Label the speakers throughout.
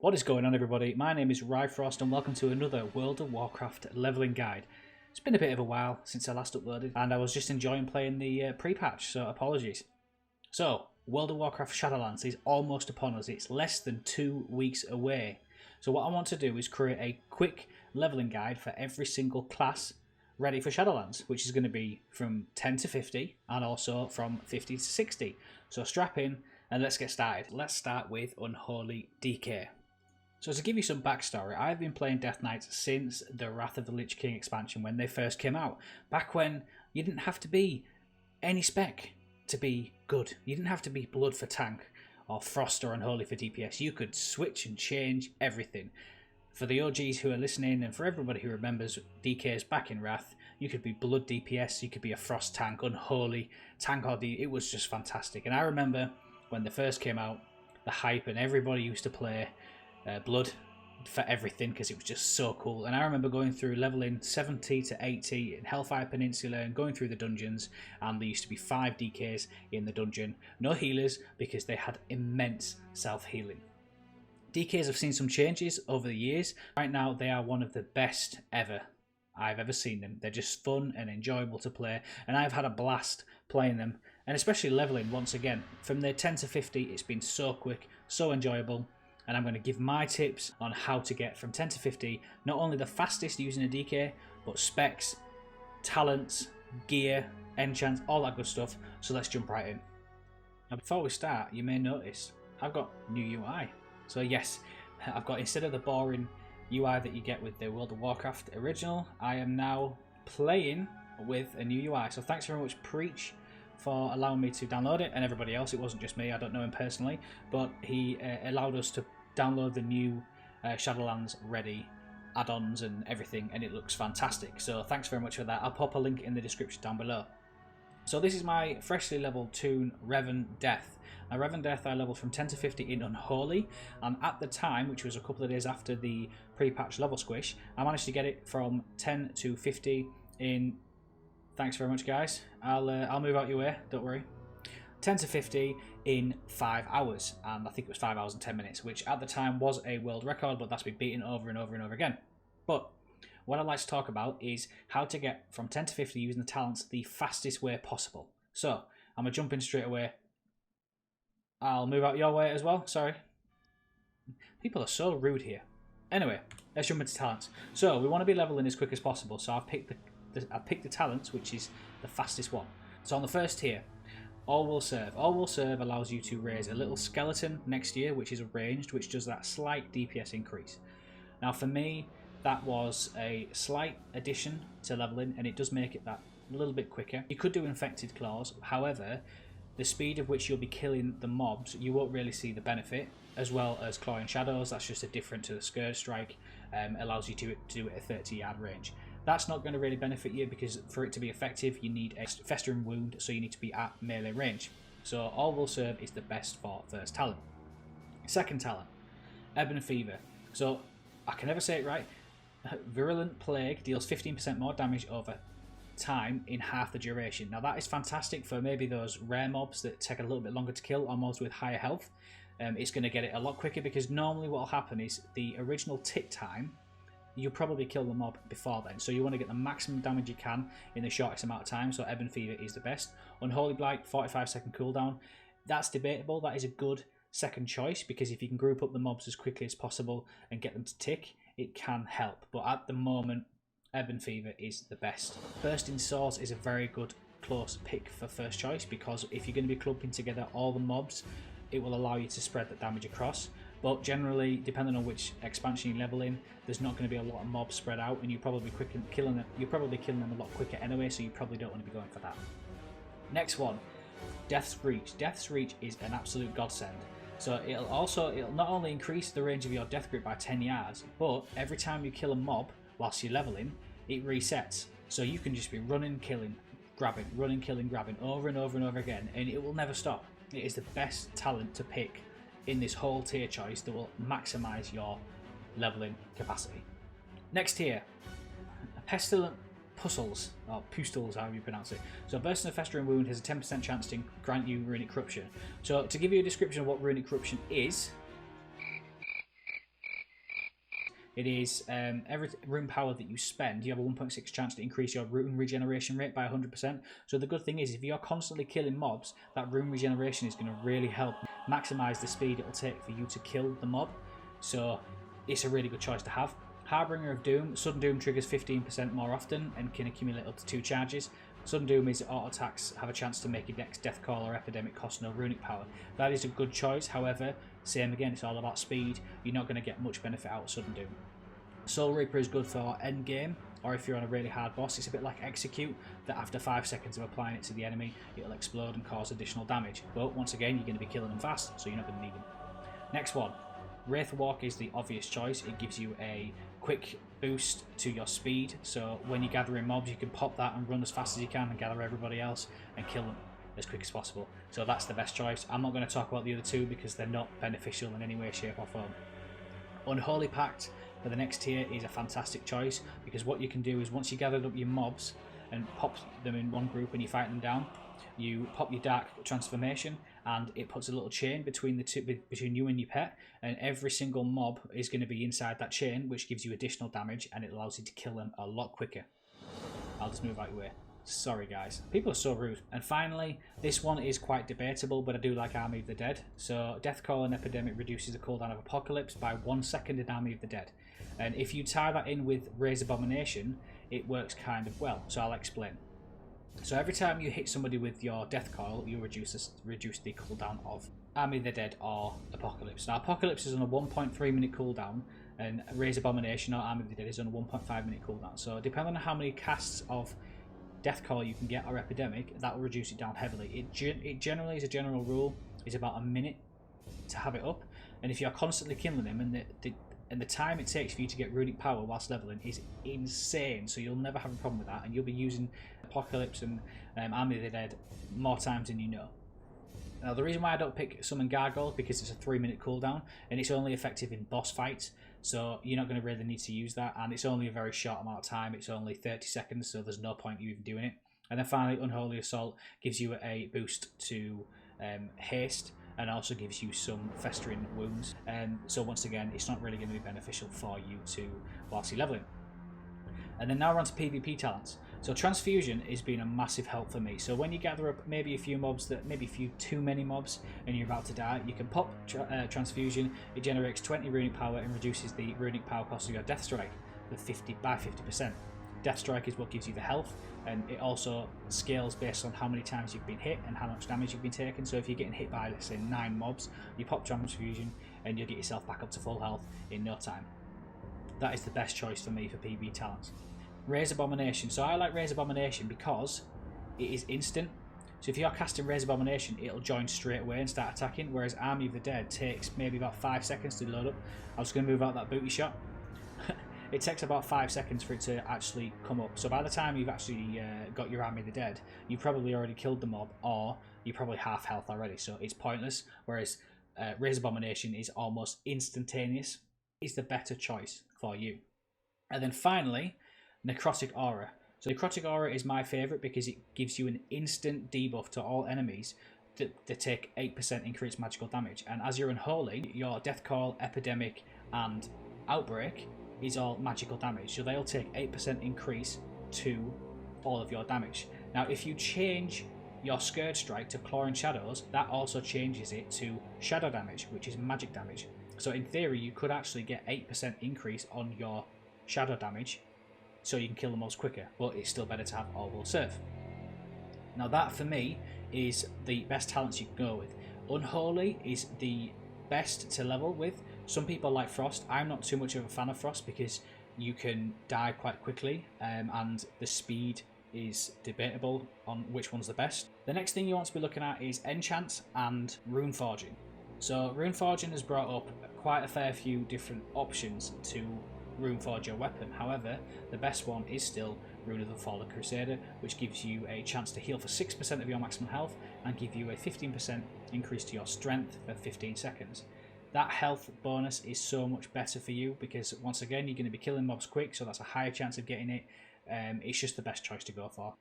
Speaker 1: What is going on, everybody? My name is Ryfrost and welcome to another World of Warcraft leveling guide. It's been a bit of a while since I last uploaded and I was just enjoying playing the pre-patch, so apologies. So, World of Warcraft Shadowlands is almost upon us. It's less than 2 weeks away. So what I want to do is create a quick leveling guide for every single class ready for Shadowlands, which is going to be from 10 to 50 and also from 50 to 60. So strap in and let's get started. Let's start with Unholy DK. So to give you some backstory, I've been playing Death Knights since the Wrath of the Lich King expansion when they first came out. Back when you didn't have to be any spec to be good. You didn't have to be Blood for tank or Frost or Unholy for DPS. You could switch and change everything. For the OGs who are listening and for everybody who remembers DK's back in Wrath, you could be Blood DPS, you could be a Frost tank, Unholy, tank or it was just fantastic. And I remember when they first came out, the hype and everybody used to play Blood for everything because it was just so cool. And I remember going through leveling 70 to 80 in Hellfire Peninsula and going through the dungeons, and there used to be 5 DKs in the dungeon. No healers because they had immense self-healing. DKs have seen some changes over the years. Right now they are one of the best ever I've ever seen them. They're just fun and enjoyable to play, and I've had a blast playing them, and especially leveling once again. From the 10 to 50 it's been so quick, so enjoyable. And I'm going to give my tips on how to get from 10 to 50, not only the fastest using a DK, but specs, talents, gear, enchants, all that good stuff. So let's jump right in. Now before we start, you may notice I've got new UI. So yes, I've got, instead of the boring UI that you get with the World of Warcraft original, I am now playing with a new UI. So thanks very much, Preach, for allowing me to download it, and everybody else. It wasn't just me, I don't know him personally, but he allowed us to download the new Shadowlands ready add-ons and everything, and it looks fantastic. So thanks very much for that. I'll pop a link in the description down below. So this is my freshly leveled toon, Revan Death. Now Revan Death I leveled from 10 to 50 in Unholy, and at the time, which was a couple of days after the pre-patch level squish, I managed to get it from 10 to 50 in... Thanks very much, guys. I'll move out your way, don't worry. 10 to 50 in 5 hours, and I think it was 5 hours and 10 minutes, which at the time was a world record, but that's been beaten over and over and over again. But what I'd like to talk about is how to get from 10 to 50 using the talents the fastest way possible. So I'm going to jump in straight away. I'll move out your way as well, sorry. People are so rude here. Anyway, let's jump into talents. So we want to be leveling as quick as possible, so I've picked the talents, which is the fastest one. So on the first tier, All Will Serve. All Will Serve allows you to raise a little skeleton next year, which is ranged, which does that slight DPS increase. Now for me, that was a slight addition to leveling, and it does make it that little bit quicker. You could do Infected Claws, however, the speed of which you'll be killing the mobs, you won't really see the benefit, as well as Clawing Shadows. That's just a different to the Scourge Strike, allows you to do it at 30-yard range. That's not going to really benefit you because for it to be effective you need a Festering Wound, so you need to be at melee range. So All Will Serve is the best for first talent. Second talent, Ebony Fever. So I can never say it right. Virulent Plague deals 15% more damage over time in half the duration. Now that is fantastic for maybe those rare mobs that take a little bit longer to kill, or mobs with higher health. It's going to get it a lot quicker, because normally what will happen is the original tick time, you'll probably kill the mob before then, so you want to get the maximum damage you can in the shortest amount of time. So Ebony Fever is the best. Unholy Blight, 45-second cooldown. That's debatable. That is a good second choice, because if you can group up the mobs as quickly as possible and get them to tick, it can help. But at the moment, Ebony Fever is the best. Bursting Swords is a very good close pick for first choice, because if you're going to be clumping together all the mobs, it will allow you to spread that damage across. But generally, depending on which expansion you level in, there's not going to be a lot of mobs spread out, and you're probably killing them a lot quicker anyway, so you probably don't want to be going for that. Next one, Death's Reach. Death's Reach is an absolute godsend. So it'll not only increase the range of your death grip by 10 yards, but every time you kill a mob whilst you're leveling, it resets. So you can just be running, killing, grabbing, running, killing, grabbing over and over and over again, and it will never stop. It is the best talent to pick in this whole tier choice that will maximise your leveling capacity. Next tier, Pestilence Puzzles, or Pustles, however you pronounce it. So Bursting a Festering Wound has a 10% chance to grant you Runic Corruption. So to give you a description of what Runic Corruption is, It is every rune power that you spend, you have a 1.6 chance to increase your rune regeneration rate by 100%. So the good thing is, if you're constantly killing mobs, that rune regeneration is going to really help maximize the speed it'll take for you to kill the mob. So it's a really good choice to have. Harbinger of Doom. Sudden Doom triggers 15% more often and can accumulate up to 2 charges. Sudden Doom is auto attacks have a chance to make your next Death Call or Epidemic cost no runic power. That is a good choice, however, same again, it's all about speed. You're not going to get much benefit out of Sudden Doom. Soul Reaper is good for end game, or if you're on a really hard boss. It's a bit like Execute, that after 5 seconds of applying it to the enemy, it'll explode and cause additional damage. But once again, you're going to be killing them fast, so you're not going to need them. Next one. Wraith Walk is the obvious choice. It gives you a quick boost to your speed, so when you're gathering mobs you can pop that and run as fast as you can and gather everybody else and kill them as quick as possible. So that's the best choice. I'm not going to talk about the other two because they're not beneficial in any way, shape or form. Unholy Pact for the next tier is a fantastic choice, because what you can do is, once you gathered up your mobs and pop them in one group and you fight them down, you pop your Dark Transformation and it puts a little chain between the two, between you and your pet, and every single mob is going to be inside that chain, which gives you additional damage and it allows you to kill them a lot quicker. I'll just move out your way. Sorry guys, people are so rude. And finally, this one is quite debatable, but I do like Army of the Dead. So Death Call and Epidemic reduces the cooldown of Apocalypse by 1 second in Army of the Dead. And if you tie that in with Raise Abomination, it works kind of well, so I'll explain. So every time you hit somebody with your Death Coil, you reduce the cooldown of Army of the Dead or Apocalypse. Now Apocalypse is on a 1.3 minute cooldown, and Raise Abomination or Army of the Dead is on a 1.5 minute cooldown. So depending on how many casts of Death Call you can get or Epidemic, that will reduce it down heavily. It generally, as a general rule, is about a minute to have it up, and if you're constantly killing them, and the time it takes for you to get runic power whilst leveling is insane, so you'll never have a problem with that, and you'll be using Apocalypse and Army of the Dead more times than you know. Now the reason why I don't pick Summon Gargoyle, because it's a 3 minute cooldown and it's only effective in boss fights, so you're not going to really need to use that, and it's only a very short amount of time. It's only 30 seconds, so there's no point you even doing it. And then finally, Unholy Assault gives you a boost to haste, and also gives you some festering wounds. So once again, it's not really going to be beneficial for you to whilst you're leveling. And then now we're on to PvP talents. So Transfusion has been a massive help for me. So when you gather up maybe a few mobs, maybe a few too many mobs, and you're about to die, you can pop Transfusion. It generates 20 runic power and reduces the runic power cost of your Death Strike by 50%. Death Strike is what gives you the health, and it also scales based on how many times you've been hit and how much damage you've been taking. So if you're getting hit by, let's say, 9 mobs, you pop Transfusion and you'll get yourself back up to full health in no time. That is the best choice for me for PvP talents. Raise Abomination. So I like Raise Abomination because it is instant. So if you're casting Raise Abomination, it'll join straight away and start attacking, whereas Army of the Dead takes maybe about 5 seconds to load up. I was going to move out that booty shot. It takes about 5 seconds for it to actually come up. So by the time you've actually got your Army of the Dead, you've probably already killed the mob, or you're probably half health already, so it's pointless. Whereas Raise Abomination is almost instantaneous. It's the better choice for you. And then finally, Necrotic Aura. So Necrotic Aura is my favourite because it gives you an instant debuff to all enemies that take 8% increased magical damage. And as you're unholy, your Death Call, Epidemic and Outbreak is all magical damage, so they'll take 8% increase to all of your damage. Now if you change your Scourge Strike to Clawing Shadows, that also changes it to shadow damage, which is magic damage. So in theory you could actually get 8% increase on your shadow damage, so you can kill the mobs quicker, but it's still better to have All Will Serve. Now that for me is the best talents you can go with. Unholy is the best to level with. Some people like Frost. I'm not too much of a fan of Frost because you can die quite quickly, and the speed is debatable on which one's the best. The next thing you want to be looking at is Enchants and Rune Forging. So Rune Forging has brought up quite a fair few different options to Rune Forge your weapon. However, the best one is still Rune of the Fallen Crusader, which gives you a chance to heal for 6% of your maximum health and give you a 15% increase to your strength for 15 seconds. That health bonus is so much better for you because, once again, you're going to be killing mobs quick, so that's a higher chance of getting it. It's just the best choice to go for.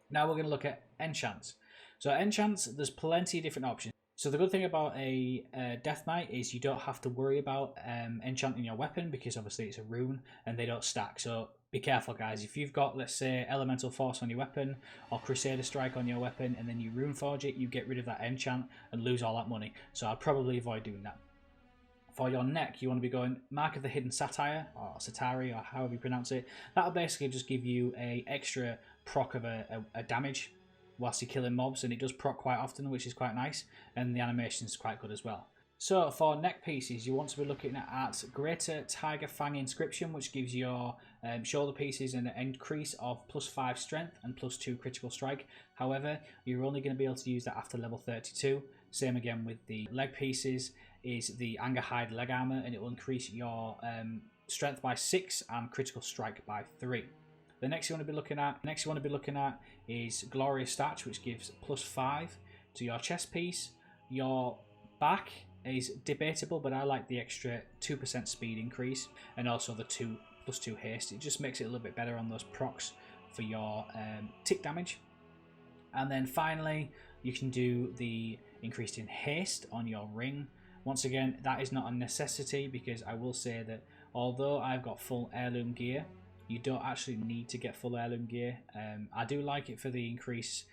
Speaker 1: Now we're going to look at Enchants. So Enchants, there's plenty of different options. So the good thing about a Death Knight is you don't have to worry about enchanting your weapon, because obviously it's a rune and they don't stack. So be careful, guys. If you've got, let's say, Elemental Force on your weapon or Crusader Strike on your weapon, and then you Rune Forge it, you get rid of that enchant and lose all that money. So I'd probably avoid doing that. For your neck, you want to be going Mark of the Hidden Satire, or Satari, or however you pronounce it. That'll basically just give you a extra proc of a damage whilst you're killing mobs, and it does proc quite often, which is quite nice, and the animation is quite good as well. So for neck pieces, you want to be looking at Greater Tiger Fang Inscription, which gives your shoulder pieces an increase of +5 strength and +2 critical strike. However, you're only going to be able to use that after level 32. Same again with the leg pieces, is the Anger Hide leg armor, and it will increase your strength by 6 and critical strike by 3. The next you want to be looking at is Glorious Thatch, which gives +5 to your chest piece. Your back is debatable, but I like the extra 2% speed increase, and also the +2 haste. It just makes it a little bit better on those procs for your tick damage. And then finally, you can do the increased in haste on your ring. Once again, that is not a necessity, because I will say that although I've got full heirloom gear, you don't actually need to get full heirloom gear. I do like it for the increased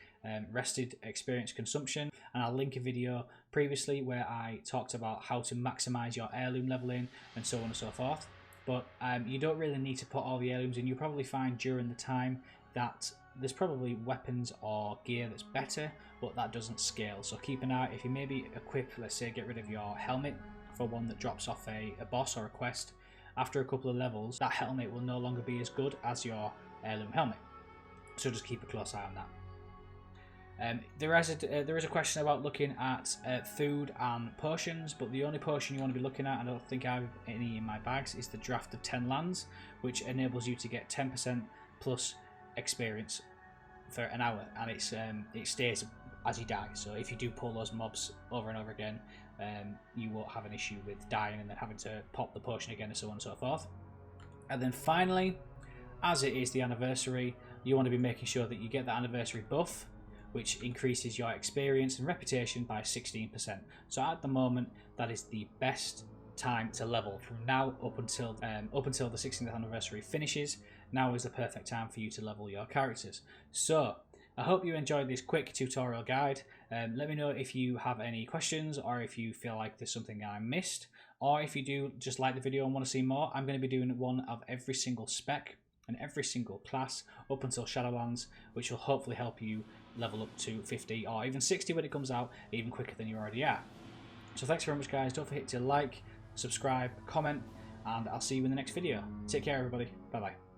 Speaker 1: rested experience consumption, and I'll link a video previously where I talked about how to maximize your heirloom leveling and so on and so forth. But you don't really need to put all the heirlooms in. You'll probably find during the time that there's probably weapons or gear that's better, but that doesn't scale. So keep an eye. If you maybe equip, let's say, get rid of your helmet for one that drops off a boss or a quest, after a couple of levels, that helmet will no longer be as good as your heirloom helmet. So just keep a close eye on that. There is a question about looking at food and potions, but the only potion you want to be looking at, I don't think I have any in my bags, is the Draft of 10 Lands, which enables you to get 10% plus experience for an hour, and it stays as you die. So if you do pull those mobs over and over again, you won't have an issue with dying and then having to pop the potion again, and so on and so forth. And then finally, as it is the anniversary, you want to be making sure that you get that anniversary buff, which increases your experience and reputation by 16%. So at the moment, that is the best time to level from now up until the 16th anniversary finishes. Now is the perfect time for you to level your characters. So I hope you enjoyed this quick tutorial guide. Let me know if you have any questions, or if you feel like there's something I missed, or if you do just like the video and want to see more. I'm going to be doing one of every single spec and every single class up until Shadowlands, which will hopefully help you level up to 50 or even 60 when it comes out, even quicker than you already are. So thanks very much, guys. Don't forget to like, subscribe, comment, and I'll see you in the next video. Take care, everybody. Bye bye.